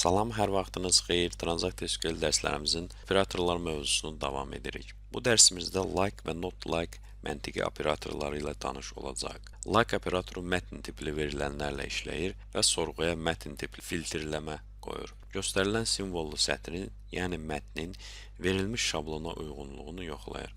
Salam, hər vaxtınız xeyir. Transact SQL dərslərimizin operatorlar mövzusunu davam edirik. Bu dərsimizdə like və not like məntiqi operatorları ilə tanış olacaq. Like operatoru mətn tipli verilənlərlə işləyir və sorğuya mətn tipli filtrləmə qoyur. Göstərilən simvollu sətrin, yəni mətnin verilmiş şablona uyğunluğunu yoxlayır.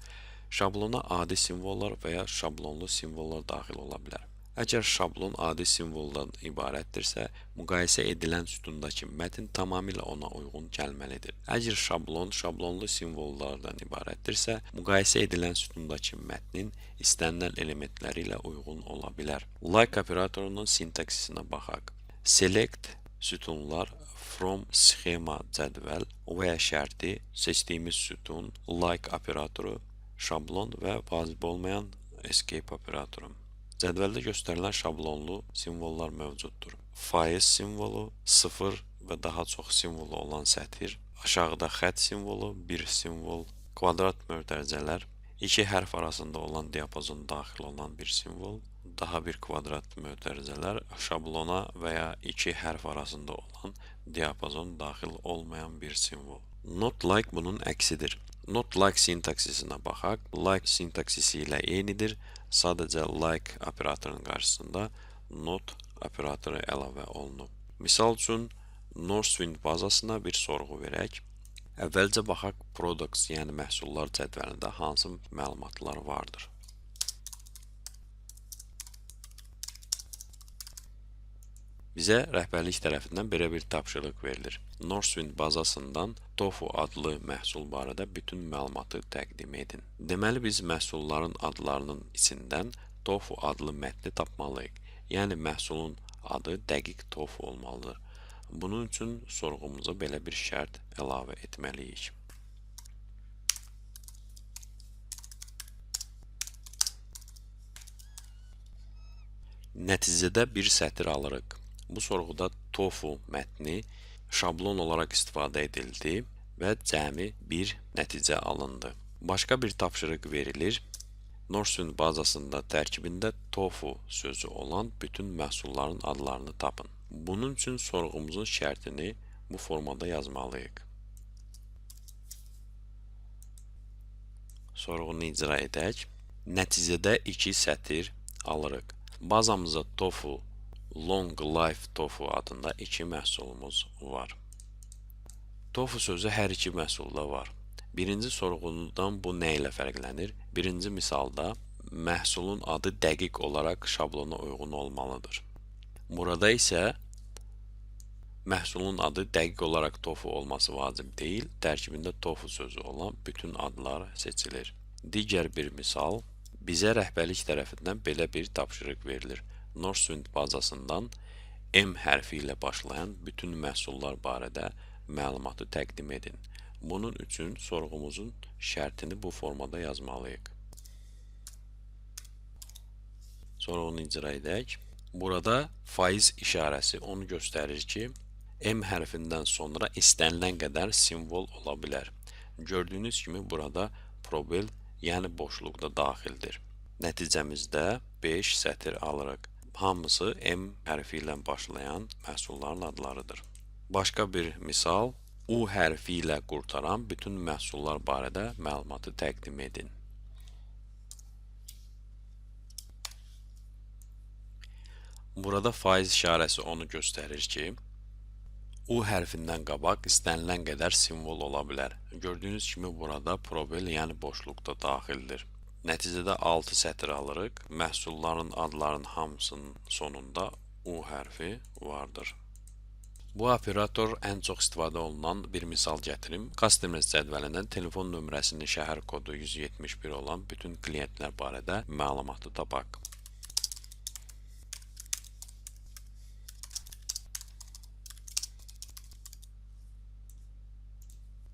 Şablona adi simvollar və ya şablonlu simvollar daxil ola bilər. Əgər şablon adi simvoldan ibarətdirsə, müqayisə edilən sütundakı mətn tamamilə ona uyğun gəlməlidir. Əgər şablon şablonlu simvollardan ibarətdirsə, müqayisə edilən sütundakı mətnin istənilən elementləri ilə uyğun ola bilər. Like operatorunun sintaksisinə baxaq. Select sütunlar, from sxema cədvəl və ya şərti, seçdiyimiz sütun, like operatoru, şablon və vacib olmayan escape operatoru. Cədvəldə göstərilən şablonlu simvollar mövcuddur. Faiz simvolu, 0 və daha çox simvolu olan sətir, aşağıda xətt simvolu, bir simvol, kvadrat mötərizələr, iki hərf arasında olan diapazon daxil olan bir simvol, daha bir kvadrat mötərizələr, şablona və ya iki hərf arasında olan diapazon daxil olmayan bir simvol. Not like bunun əksidir. Not like sintaksisinə baxaq. Like sintaksisi ilə eynidir. Sadəcə like operatorunun qarşısında not operatoru əlavə olunub. Misal üçün, Northwind bazasına bir sorğu verək. Əvvəlcə baxaq products, yəni məhsullar cədvəlində hansı məlumatlar vardır. Bizə rəhbərlik tərəfindən belə bir tapşırıq verilir. Northwind bazasından Tofu adlı məhsul barədə bütün məlumatı təqdim edin. Deməli, biz məhsulların adlarının içindən Tofu adlı mətni tapmalıyıq. Yəni, məhsulun adı dəqiq Tofu olmalıdır. Bunun üçün sorğumuza belə bir şərt əlavə etməliyik. Nəticədə bir sətir alırıq. Bu sorğuda Tofu mətni şablon olaraq istifadə edildi və cəmi bir nəticə alındı. Başqa bir tapşırıq verilir. Northwind bazasında tərkibində Tofu sözü olan bütün məhsulların adlarını tapın. Bunun üçün sorğumuzun şərtini bu formada yazmalıyıq. Sorğunu icra edək. Nəticədə 2 sətir alırıq. Bazamıza Tofu, Long Life Tofu adında 2 məhsulumuz var. Tofu sözü hər iki məhsulda var. Birinci sorğudan bu nə ilə fərqlənir? Birinci misalda məhsulun adı dəqiq olaraq şablona uyğun olmalıdır. Burada isə məhsulun adı dəqiq olaraq Tofu olması vacib deyil, tərkibində Tofu sözü olan bütün adlar seçilir. Digər bir misal, bizə rəhbərlik tərəfindən belə bir tapşırıq verilir. Northwind bazasından M hərfi ilə başlayan bütün məhsullar barədə məlumatı təqdim edin. Bunun üçün sorğumuzun şərtini bu formada yazmalıyıq. Sorğunu icra edək. Burada faiz işarəsi onu göstərir ki, M hərfindən sonra istənilən qədər simvol ola bilər. Gördüyünüz kimi burada probel, yəni boşluqda daxildir. Nəticəmizdə 5 sətir alırıq. Hamısı M hərfi ilə başlayan məhsulların adlarıdır. Başqa bir misal, U hərfi ilə qurtaran bütün məhsullar barədə məlumatı təqdim edin. Burada faiz işarəsi onu göstərir ki, U hərfindən qabaq istənilən qədər simvol ola bilər. Gördüyünüz kimi burada probel, yəni boşluqda daxildir. Nəticədə 6 sətir alırıq. Məhsulların adlarının hamısının sonunda U hərfi vardır. Bu operator ən çox istifadə olunan bir misal gətirim. Customers cədvəlindən telefon nömrəsinin şəhər kodu 171 olan bütün klientlər barədə məlumatı tapaq.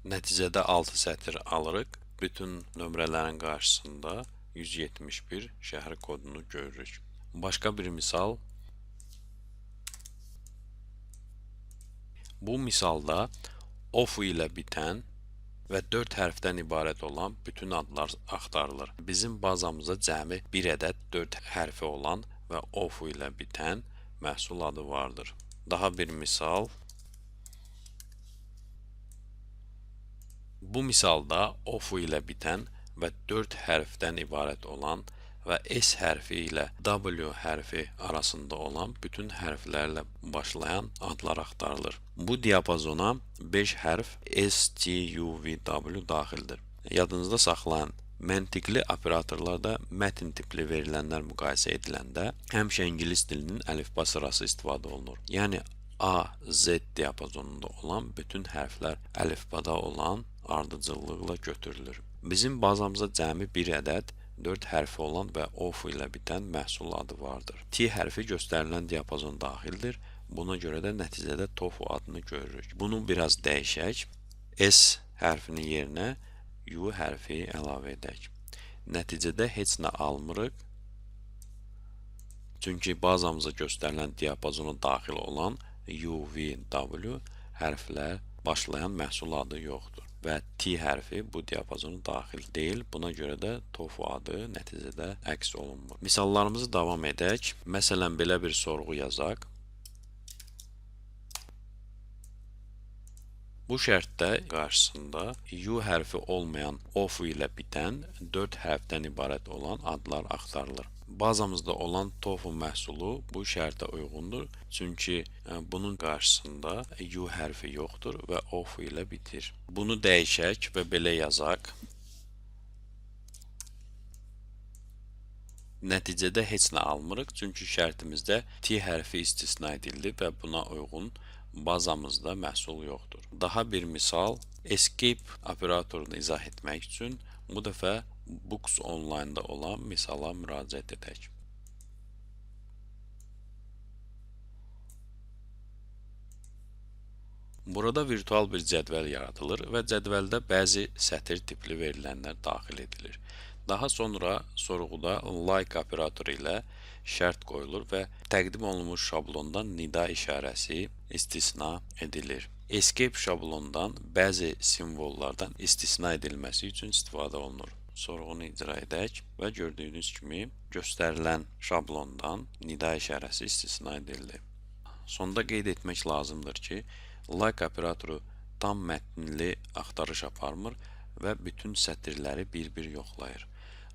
Nəticədə 6 sətir alırıq. Bütün nömrələrin qarşısında 171 şəhər kodunu görürük. Başqa bir misal. Bu misalda OFU ilə bitən və 4 hərfdən ibarət olan bütün adlar axtarılır. Bizim bazamıza cəmi 1 ədəd 4 hərfi olan və OFU ilə bitən məhsul adı vardır. Daha bir misal. Bu misalda ofu ilə bitən və 4 hərfdən ibarət olan və S hərfi ilə W hərfi arasında olan bütün hərflərlə başlayan adlar axtarılır. Bu diapazona 5 hərf S, T, U, V, W daxildir. Yadınızda saxlayın, məntiqli operatorlarda mətn tipli verilənlər müqayisə ediləndə həmişə ingilis dilinin əlifba sırası istifadə olunur. Yəni A, Z diapazonunda olan bütün hərflər əlifbada olan ardıcıllıqla götürülür. Bizim bazamızda cəmi 1 ədəd 4 hərfi olan və ofu ilə bitən məhsul adı vardır. T hərfi göstərilən diapazon daxildir. Buna görə də nəticədə tofu adını görürük. Bunu biraz dəyişək. S hərfinin yerinə U hərfi əlavə edək. Nəticədə heç nə almırıq. Çünki bazamıza göstərilən diapazona daxil olan U, V, W hərflər başlayan məhsul adı yoxdur. Və T hərfi bu diapazona daxil deyil. Buna görə də tofu adı nəticədə əks olunmur. Misallarımızı davam edək. Məsələn, belə bir sorğu yazaq. Bu şərtdə qarşısında U hərfi olmayan ofu ilə bitən 4 hərfdən ibarət olan adlar axtarılır. Bazamızda olan tofu məhsulu bu şərtə uyğundur. Çünki bunun qarşısında U hərfi yoxdur və ofu ilə bitir. Bunu dəyişək və belə yazaq. Nəticədə heç nə almırıq. Çünki şərtimizdə T hərfi istisna edildi və buna uyğun bazamızda məhsul yoxdur. Daha bir misal, escape operatorunu izah etmək üçün bu dəfə Books Online-da olan misala müraciət edək. Burada virtual bir cədvəl yaradılır və cədvəldə bəzi sətir tipli verilənlər daxil edilir. Daha sonra sorğuda like operatoru ilə şərt qoyulur və təqdim olunmuş şablondan nida işarəsi istisna edilir. Escape şablondan bəzi simvollardan istisna edilməsi üçün istifadə olunur. Sorğunu icra edək və gördüyünüz kimi göstərilən şablondan nida işarəsi istisna edildi. Sonda qeyd etmək lazımdır ki, like operatoru tam mətnli axtarış aparmır və bütün sətirləri bir-bir yoxlayır.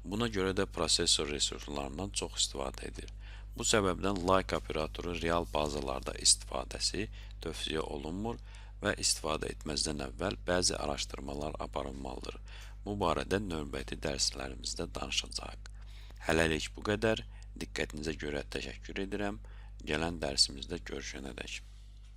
Buna görə də prosesor resurslarından çox istifadə edir. Bu səbəbdən like operatoru real bazalarda istifadəsi tövsiyə olunmur və istifadə etməzdən əvvəl bəzi araşdırmalar aparılmalıdır. Bu barədə növbəti dərslərimizdə danışacağıq. Hələlik bu qədər. Diqqətinizə görə təşəkkür edirəm. Gələn dərsimizdə görüşənədək.